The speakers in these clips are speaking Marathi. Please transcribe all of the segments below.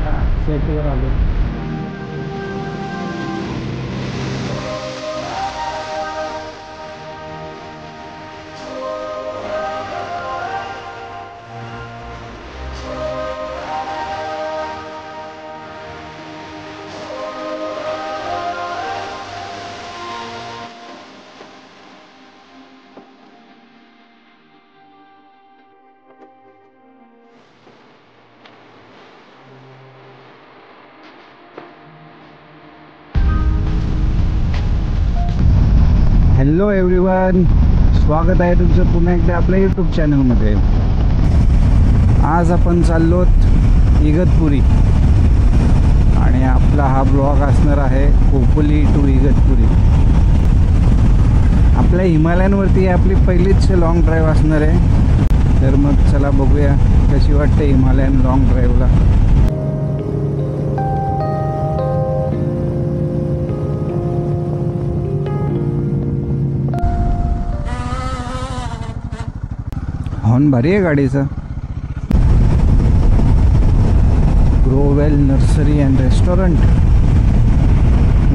या सेटवर आलो. हॅलो एव्हरीवन, स्वागत आहे तुमचं पुन्हा एकदा आपल्या यूट्यूब चॅनलमध्ये. आज आपण चाललोत इगतपुरी आणि आपला हा ब्लॉग असणार आहे खोपोली टू इगतपुरी. आपल्या हिमालयांवरती आपली पहिलीच लॉंग ड्राईव्ह असणार आहे. तर मग चला बघूया कशी वाटते हिमालयन लॉंग ड्राईव्हला. हॉर्न भारी आहे गाडीचा. Grovel nursery and restaurant.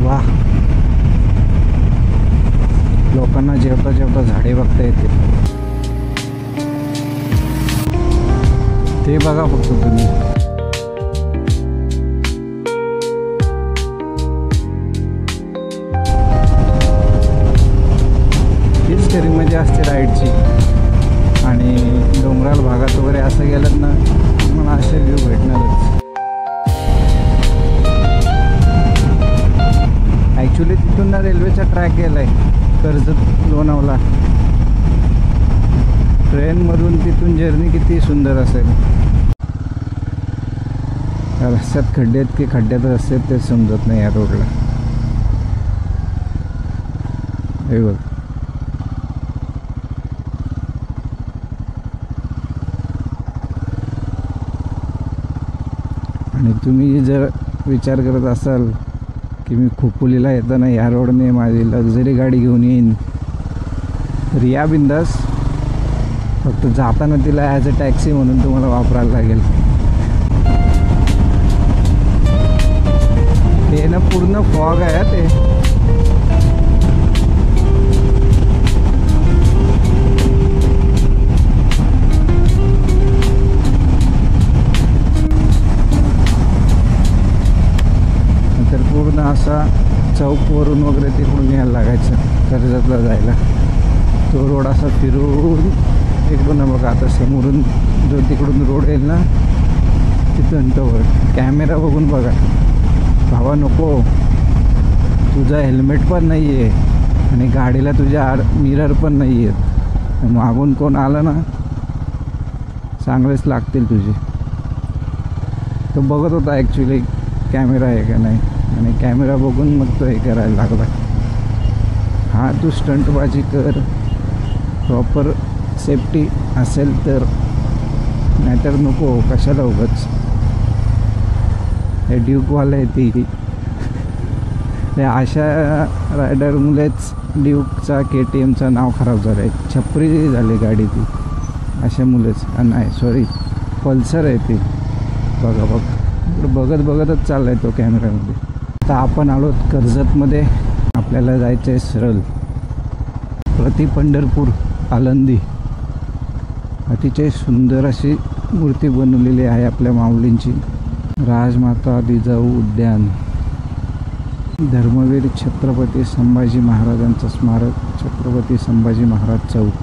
वाह, लोकांना जेवता जेवता झाडे बघता येते. ते बघा फक्त तुम्ही. हीच तरी मजा असते राईडची. आणि डोंगराळ भागात वगैरे असं गेलं ना, मला असे व्ह्यू भेटणारच. ॲक्च्युली तिथून ना रेल्वेचा ट्रॅक गेला आहे कर्जत लोणावळा. ट्रेनमधून तिथून जर्नी किती सुंदर असेल. रस्त्यात खड्डे आहेत की खड्ड्यात रस्ते आहेत ते समजत नाही या रोडला. हे बघ, आणि तुम्ही जर विचार करत असाल की मी खोपोलीला येताना या रोडने माझी लक्झरी गाडी घेऊन येईन, तर या बिंदास. फक्त जाताना तिला ॲज अ टॅक्सी म्हणून तुम्हाला वापरायला लागेल. ते ना पूर्ण फॉग आहे ते. पूर्ण असा चौकवरून वगैरे तिकडून यायला लागायचं कर्जतला जायला. तो रोड असा फिरून इकडून बघा. आता समोरून जो तिकडून रोड येईल ना तिथून तो कॅमेरा बघून बघा. भावा नको, तुझा हेल्मेट पण नाही आहे आणि गाडीला तुझ्या मिरर पण नाही आहेत. मागून कोण आलं ना चांगलेच लागतील तुझे. तो बघत होता ॲक्च्युली कॅमेरा आहे का नाही, आणि कॅमेरा बघून मग तो हे करायला लागला. हा, तू स्टंटबाजी कर, प्रॉपर सेफ्टी असेल तर, नाहीतर नको. कशाला उगाच. हे ड्यूकवाला आहे ती. अशा रायडरमुळेच ड्यूकचा KTMचा नाव खराब झालं आहे. छपरी झाली गाडी ती अशामुळेच. नाही सॉरी, पल्सर आहे ती. बघा बघ, बघत बघतच चालला आहे तो कॅमेऱ्यामध्ये. आता आपण आलो कर्जतमध्ये. आपल्याला जायचं आहे सरळ प्रति पंढरपूर आळंदी. अतिशय सुंदर अशी मूर्ती बनवलेली आहे आपल्या माऊलींची. राजमाता जिजाऊ उद्यान, धर्मवीर छत्रपती संभाजी महाराजांचं स्मारक, छत्रपती संभाजी महाराज चौक.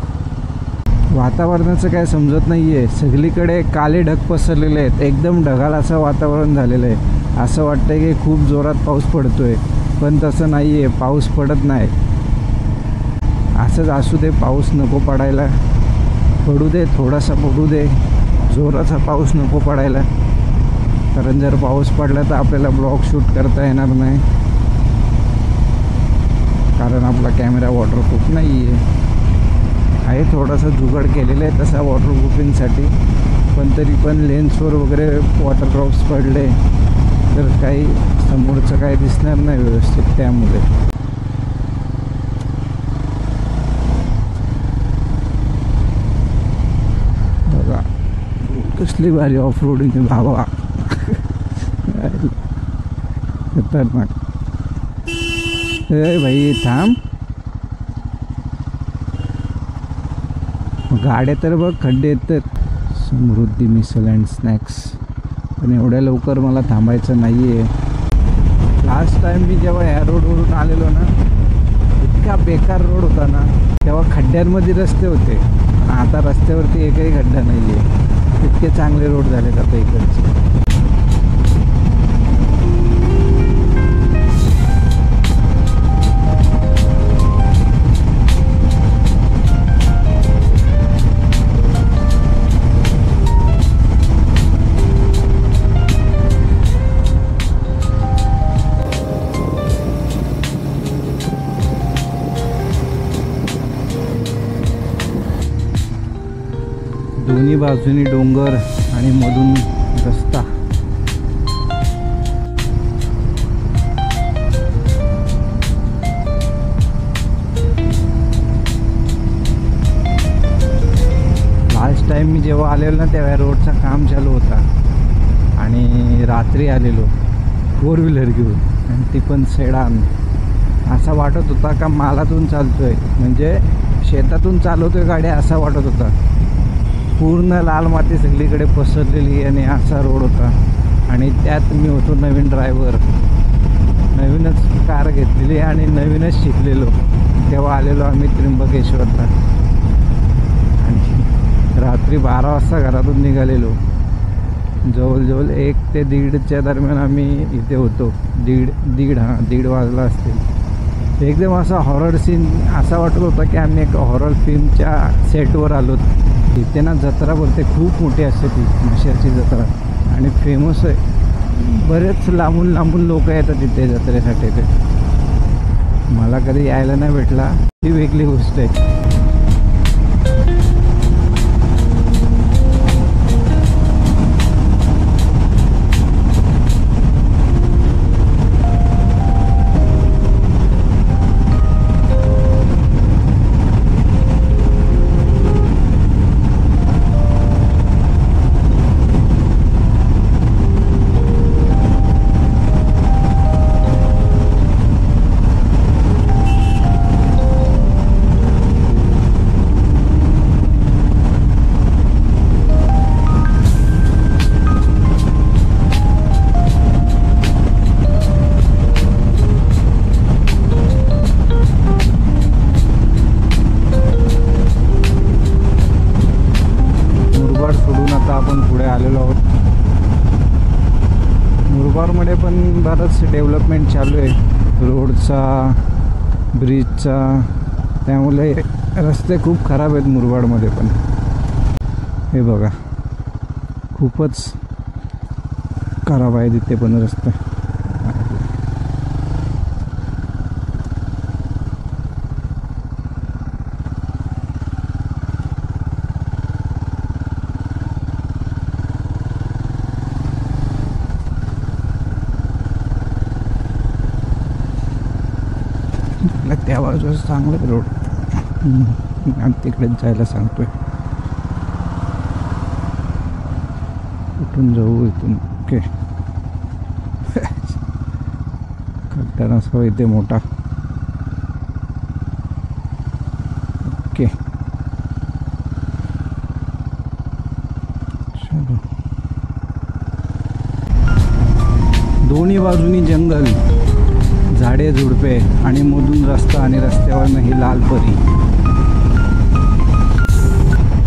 वातावरणाचं काय समजत नाही आहे. सगळीकडे काले ढग पसरलेले आहेत. एकदम ढगाळ असं वातावरण झालेलं आहे. असं वाटतं की खूप जोरात पाऊस पडतो आहे, पण तसं नाही आहे. पाऊस पडत नाही. असंच असू दे, पाऊस नको पडायला. पडू दे, थोडासा पडू दे, जोराचा पाऊस नको पडायला. कारण जर पाऊस पडला तर आपल्याला ब्लॉग शूट करता येणार नाही, कारण आपला कॅमेरा वॉटरप्रूफ नाही आहे. थोडासा जुगाड केलेला आहे तसा वॉटरप्रूफिंगसाठी, पण तरी पण लेन्सवर वगैरे वॉटर ड्रॉप्स पडले तर काही समोरचं काही दिसणार नाही व्यवस्थित. त्यामुळे बघा कसली भारी ऑफ रोडिंग आहे भावा. खतरनाक. ए भाई थांब. गाड्या तर बघ खड्डे येतात. समृद्धी मिसल अँड स्नॅक्स. पण एवढ्या लवकर मला थांबायचं नाही आहे. लास्ट टाइम मी जेव्हा ह्या रोडवरून आलेलो ना, इतका बेकार रोड होता ना. तेव्हा खड्ड्यांमध्ये रस्ते होते. आता रस्त्यावरती एकही खड्डा नाही आहे. इतके चांगले रोड झालेत आता इकडचे. दोन्ही बाजूनी डोंगर आणि मधून रस्ता. लास्ट टाइम मी जेव्हा आलेलो ना तेव्हा रोडचं काम चालू होता आणि रात्री आलेलो 4 व्हीलर घेऊन, आणि ती पण सेडान. असा वाटत होता का मालातून चालतोय, म्हणजे शेतातून चालवतोय गाड्या असा वाटत होता. पूर्ण लाल माती सगळीकडे पसरलेली आणि असा रोड होता. आणि त्यात मी होतो नवीन ड्रायव्हर. नवीनच कार घेतलेली आणि नवीनच शिकलेलो. तेव्हा आलेलो आम्ही त्र्यंबकेश्वरला आणि रात्री 12 वाजता घरातून निघालेलो. जवळजवळ 1 ते 1:30च्या दरम्यान आम्ही इथे होतो. दीड वाजला असतील. एकदम असा हॉरर सीन असा वाटत होता की आम्ही एका हॉरर फिल्मच्या सेटवर आलो. इथे ना जत्रा भरते, खूप मोठी असते ती माशेरची जत्रा आणि फेमस आहे. बरेच लांबून लांबून लोक येतात तिथे जत्रेसाठी. ते मला कधी यायला नाही भेटला, ती वेगळी गोष्ट आहे. मुरबाडमध्ये पण बरंच डेव्हलपमेंट चालू आहे रोडचा, ब्रिजचा. त्यामुळे रस्ते खूप खराब आहेत मुरबाडमध्ये पण. हे बघा खूपच खराब आहे तिथे पण रस्ते. त्या बाजूला चांगलं रोड. आणि तिकडेच जायला सांगतोय. कुठून जाऊ इथून? ओके. खड्डा नसावा इथे मोठा. ओके चलो. दोन्ही बाजूनी जंगल, झाडे झुडपे आणि मधून रस्ता आणि रस्त्यावरनं ही लाल परी.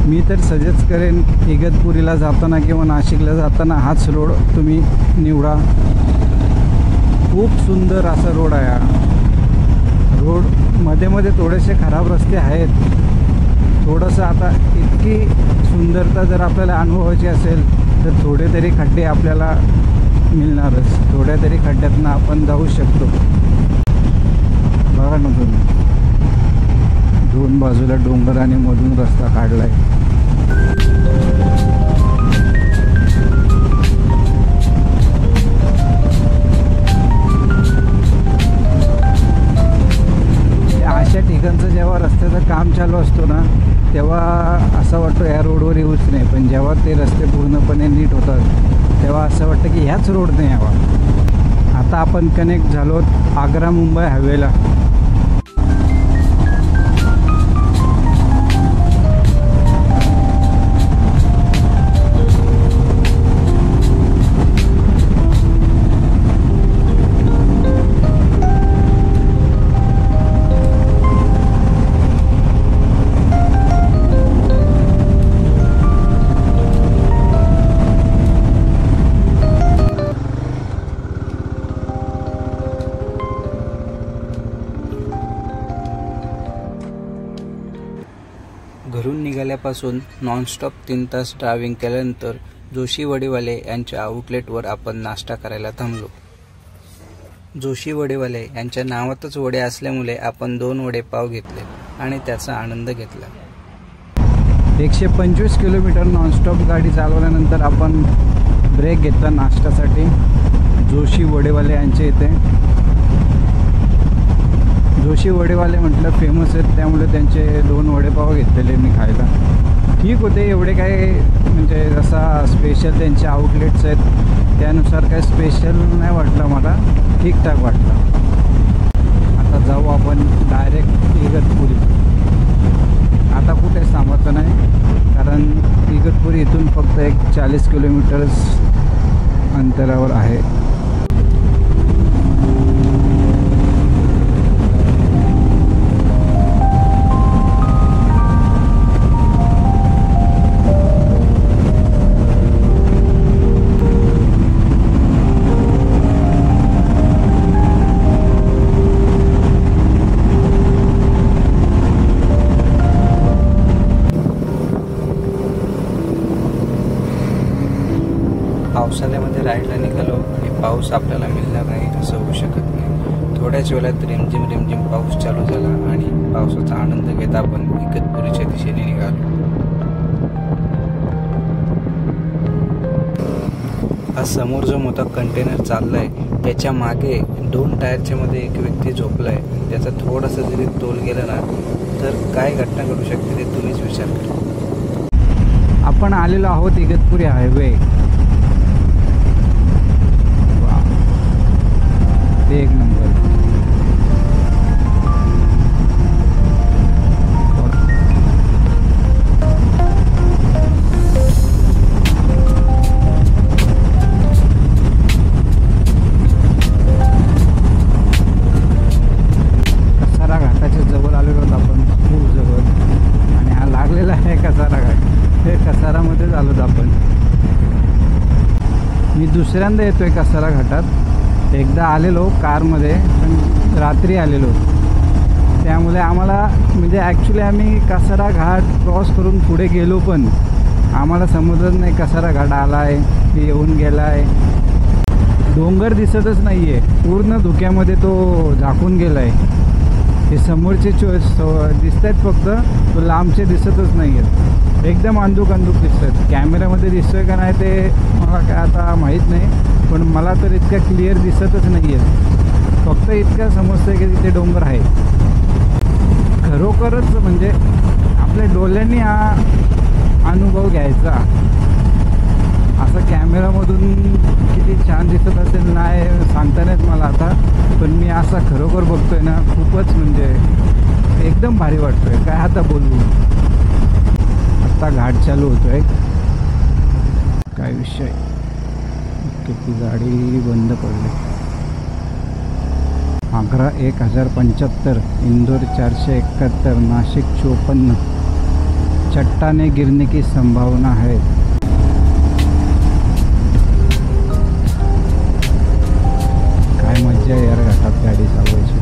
मी तर सजेस्ट करेन इगतपुरीला जाताना किंवा नाशिकला जाताना हाच रोड तुम्ही निवडा. खूप सुंदर असा रोड आहे हा. रोड मध्ये मध्ये थोडेसे खराब रस्ते आहेत. थोडंसं आता इतकी सुंदरता जर आपल्याला अनुभवायची असेल तर थोडे तरी खड्डे आपल्याला मिळणारच. थोड्या तरी खड्ड्यातनं आपण जाऊ शकतो. बघा ना तुम्ही, दोन बाजूला डोंगर आणि मधून रस्ता काढलाय. अशा ठिकाणचं जेव्हा रस्त्याचं काम चालू असतो ना तेव्हा असं वाटतं या रोडवर येऊच नाही, पण जेव्हा ते रस्ते पूर्णपणे नीट होतात तेव्हा असं वाटतं की ह्याच रोडने यावा. आता आपण कनेक्ट झालो आग्रा मुंबई हायवेला. घरून निघाल्यापासून नॉनस्टॉप 3 तास ड्रायव्हिंग केल्यानंतर जोशी वडेवाले यांच्या आउटलेटवर आपण नाश्ता करायला थांबलो. जोशी वडेवाले यांच्या नावातच वडे असल्यामुळे आपण 2 वडेपाव घेतले आणि त्याचा आनंद घेतला. 125 किलोमीटर नॉनस्टॉप गाडी चालवल्यानंतर आपण ब्रेक घेतला नाश्त्यासाठी जोशी वडेवाले यांच्या इथे. जोशी वडेवाले म्हटलं फेमस आहेत, त्यामुळे त्यांचे 2 वडेपाव घेतलेले मी खायला. ठीक होते, एवढे काय म्हणजे जसा स्पेशल त्यांचे आउटलेट्स आहेत त्यानुसार काय स्पेशल नाही वाटलं मला, ठीकठाक वाटलं. आता जाऊ आपण डायरेक्ट इगतपुरी. आता कुठेच थांबायचं नाही, कारण इगतपुरी इथून फक्त 40 किलोमीटर्स अंतरावर आहे. पावसाळ्यामध्ये राईडला निघालो आणि पाऊस आपल्याला मिळणार नाही असं होऊ शकत नाही. थोड्याच वेळात रिमझिम पाऊस चालू झाला आणि पावसाचा आनंद घेत आपण इगतपुरीच्या दिशेने निघालो. हा समोर जो मोठा कंटेनर चाललाय त्याच्या मागे 2 टायरच्या मध्ये एक व्यक्ती झोपलाय. त्याचा थोडासा जरी तोल गेला ना तर काय घटना घडू शकते ते तुम्हीच विचार करा. आपण आलेलो आहोत इगतपुरी हायवे. एक नंबर. कसारा घाटाच्या जवळ आलेलो आहोत आपण, खूप जवळ. आणि हा लागलेला आहे कसारा घाट. हे कसारामध्येच आलोत आपण. मी दुसऱ्यांदा येतोय कसारा घाटात. एकदा आलेलो कारमध्ये, पण रात्री आलेलो, त्यामुळे आम्हाला म्हणजे ॲक्च्युली आम्ही कसारा घाट क्रॉस करून पुढे गेलो पण आम्हाला समजत नाही कसारा घाट आला आहे की येऊन गेला आहे. डोंगर दिसतच नाही आहे, पूर्ण धुक्यामध्ये तो झाकून गेला आहे. हे समोरचे दिसत आहेत फक्त, तो लांबचे दिसतच नाही आहेत. एकदम अंधुक दिसत आहेत. कॅमेऱ्यामध्ये दिसतोय का नाही ते मला काय आता माहीत नाही, पण मला तर इतकं क्लिअर दिसतच नाही आहे. फक्त इतकं समजतं की तिथे डोंगर आहे. खरोखरच म्हणजे आपल्या डोळ्यांनी हा अनुभव घ्यायचा. असं कॅमेरामधून किती छान दिसत असेल नाही सांगता नाहीत मला आता, पण मी असा खरोखर बघतोय ना, खूपच म्हणजे एकदम भारी वाटतोय. काय आता बोलू. आत्ता घाट चालू होतोय, काय विषय. किती गाडी बंद पडली. आग्रा 1075, इंदौर 471, नाशिक 54. चट्टाने गिरने की संभावना है. काय मजा आहे यार घाटात गाडी चालवायची.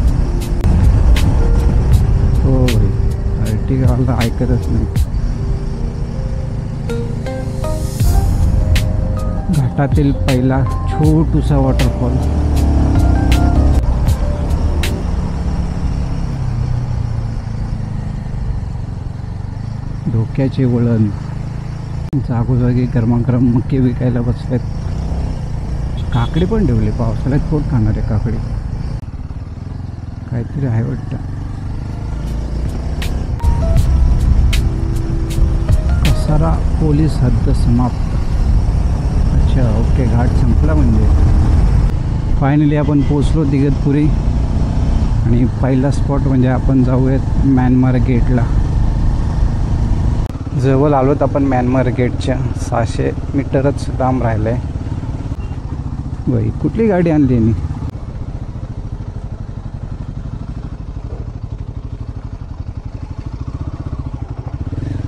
हो भाई, अर्टिगाला ऐकतच नाही. घाटातील पहिला छोटूसा वॉटरफॉल. धोक्याचे वळण. जागोजागी गरमागरम मक्के विकायला बसलेत. काकडी पण ठेवली. पावसाळ्यात कोण खाणार आहे काकडी. काहीतरी आहे वाटतं. सातारा पोलीस हद्द समाप्त. अच्छा ओके, घाट संपला म्हणजे. फायनली आपण पोचलो इगतपुरी आणि पहिला स्पॉट म्हणजे आपण जाऊयात म्यानमार गेटला. जवळ आलोत आपण म्यानमार गेटच्या. 600 मीटरच लांब राहिलं आहे. बाई कुठली गाडी आणली मी?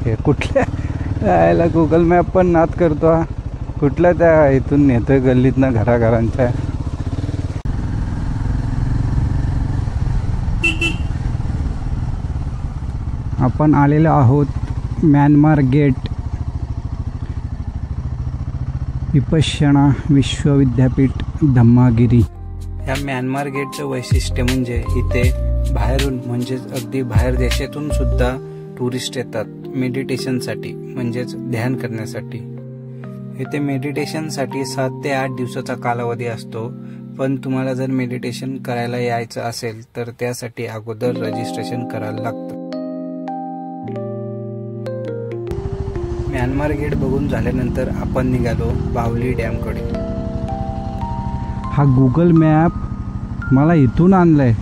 हे कुठल्या यायला गुगल मॅप पण नाद करतो हा. कुठल्या त्या इथून नेतोय गल्लीतनं घराघरांच्या. आपण आलेलो आहोत म्यानमार गेट. विपश्यना विश्वविद्यापीठ धम्मागिरी. ह्या म्यानमार गेटचं वैशिष्ट्य म्हणजे इथे बाहेरून म्हणजेच अगदी बाहेर देशातून सुद्धा टुरिस्ट येतात मेडिटेशनसाठी, म्हणजेच ध्यान करण्यासाठी. इथे मेडिटेशनसाठी 7 ते 8 दिवसाचा कालावधी असतो. पण तुम्हाला जर मेडिटेशन करायला यायचं असेल तर त्यासाठी अगोदर रजिस्ट्रेशन करायला लागतं. म्यानमार गेट बघून झाल्यानंतर आपण निघालो बावली डॅमकडे. हा गुगल मॅप मला इथून आणलाय.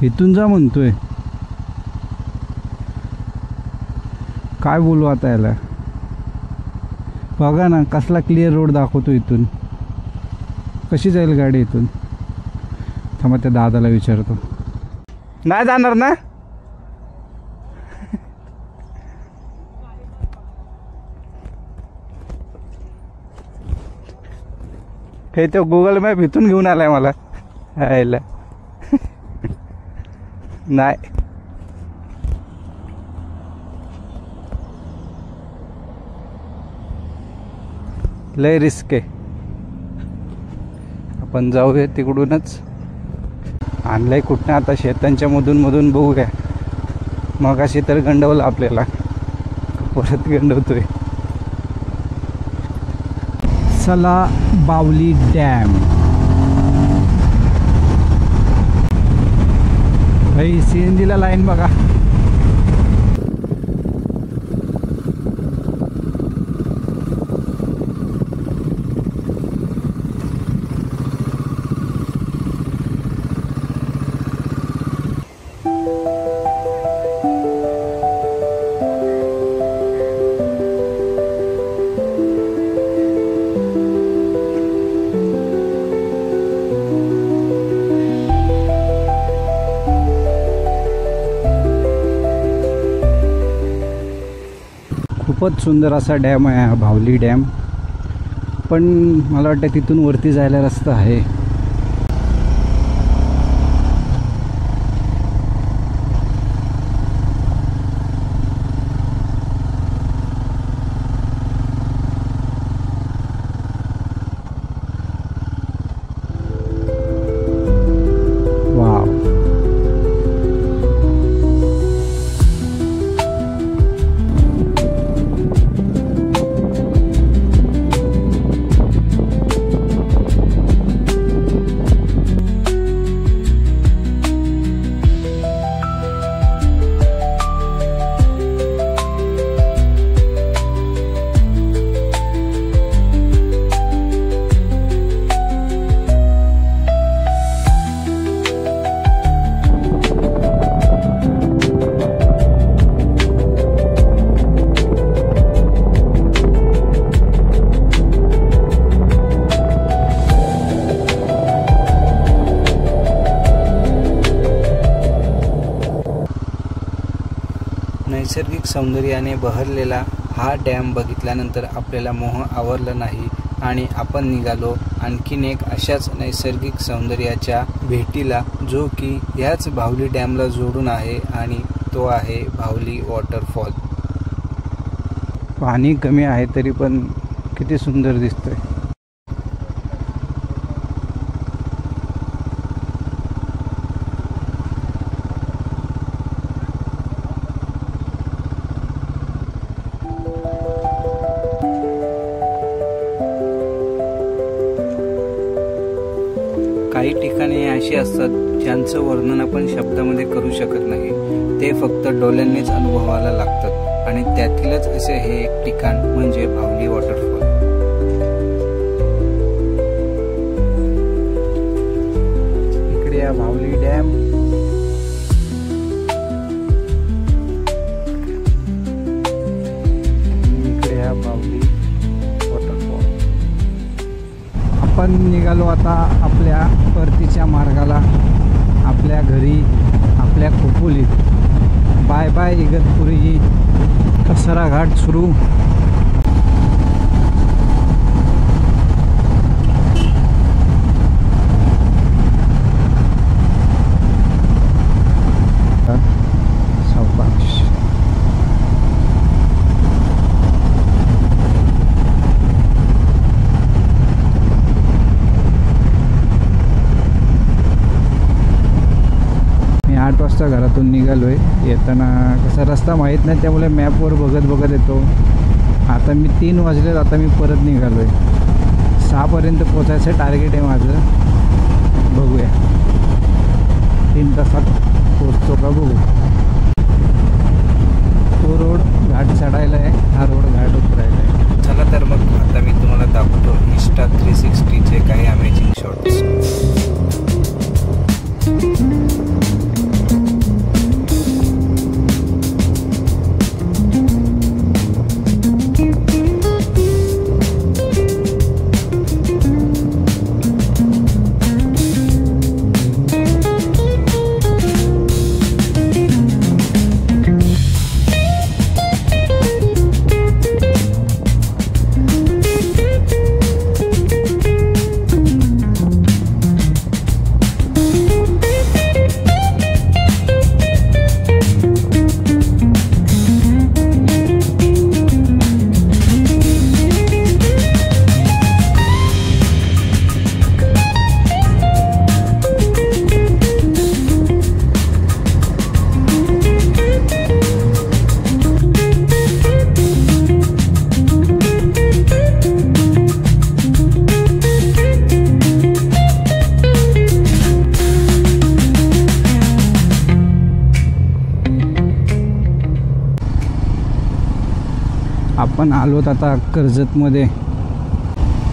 इथून जा म्हणतोय. काय बोलू आता याला. बघा ना कसला क्लिअर रोड दाखवतो इथून. कशी जाईल गाडी इथून? थांबा त्या दादाला विचारतो. नाही जाणार ना? हे तो गुगल मॅप इथून घेऊन आलाय मला. यायला नाही. लय रिस्क आहे. आपण जाऊया तिकडूनच. आणलंय कुठनं आता शेतांच्या मधून बघूया. मगाशी तर गंडवलं आपल्याला, परत गंडवतोय. चला बावली डॅम. भाई सीएनजीला लाईन बघा. खूपच सुंदर असा डॅम आहे हा बावली डॅम. पण मला वाटतं तिथून वरती जायला रस्ता आहे. नैसर्गिक सौंदर्याने बहरलेला हा डॅम बघितल्यानंतर आपल्याला मोह आवरला नाही आणि आपण निघालो आणखीन एक अशाच नैसर्गिक सौंदर्याच्या भेटीला, जो की ह्याच बावली डॅमला जोडून आहे आणि तो आहे बावली वॉटरफॉल. पाणी कमी आहे तरी पण किती सुंदर दिसतंय. काही ठिकाणे अशी असतात ज्यांचं वर्णन आपण शब्दामध्ये करू शकत नाही. ते फक्त डोळ्यांनीच अनुभवायला लागतात आणि त्यातीलच असे हे एक ठिकाण म्हणजे भावली वॉटरफॉल। इकडे या भावली डॅम, इकडे या भावली वॉटरफॉल। आपण निघालो आता आपल्या परतीच्या मार्गाला, आपल्या घरी, आपल्या खोपोलीत। बाय बाय इगतपुरी, कसरा घाट सुरू। मी 8 वाजता घरातून निघालोय। येताना कसा रस्ता माहीत नाही, त्यामुळे मॅपवर बघत येतो। आता मी 3 वाजले, आता मी परत निघालोय। 6 पर्यंत पोचायचं टार्गेट आहे माझं, बघूया 3 तासात पोचतो का बघू। तो रोड घाट चढायला आहे, हा रोड घाट उतरायला आहे। चला तर मग आता मी तुम्हाला दाखवतो Insta360चे काही अमेजिंग शॉट्स। आपण आलोत आता कर्जतमध्ये।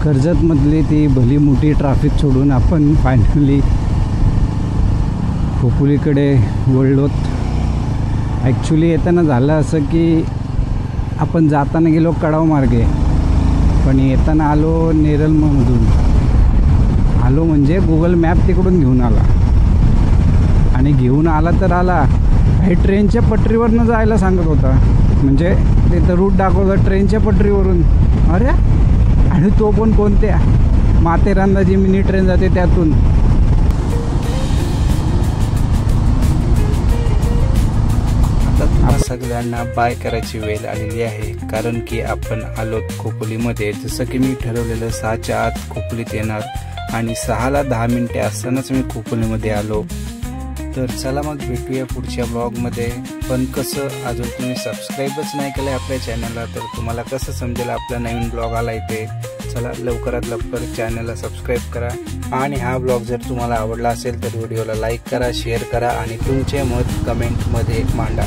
कर्जतमधली ती भली मोठी ट्रॅफिक सोडून आपण फायनली खोपोलीकडे वळलोत। ॲक्च्युली येताना झालं असं की आपण जाताना गेलो कडाव मार्गे, पण येताना आलो नेरलमधून। आलो म्हणजे गुगल मॅप तिकडून घेऊन आला, आणि घेऊन आला तर आला काही ट्रेनच्या पटरीवरनं जायला सांगत होता। म्हणजे तिथं रूट दाखवतं ट्रेनच्या पटरीवरून। अरे, आणि तो पण कोणत्या माथेरानला जी मिनी ट्रेन जाते त्यातून। आता सगळ्यांना बाय करायची वेळ आलेली आहे, कारण की आपण आलोत खोपोलीमध्ये। जसं की मी ठरवलेलं 6च्या आत खोपोलीत येणार, आणि 6ला 10 मिनिटे असतानाच मी खोपोलीमध्ये आलो। तर चला मग भेटूया पुढच्या ब्लॉगमध्ये। पण कसं, अजून तुम्ही सबस्क्राईबच नाही केलं आपल्या चॅनलला, तर तुम्हाला कसं समजेल आपला नवीन ब्लॉग आला इथे। चला लवकरात लवकर चॅनलला सबस्क्राईब करा, आणि हा ब्लॉग जर तुम्हाला आवडला असेल तर व्हिडिओला लाईक करा, शेअर करा, आणि तुमचे मत कमेंटमध्ये मांडा।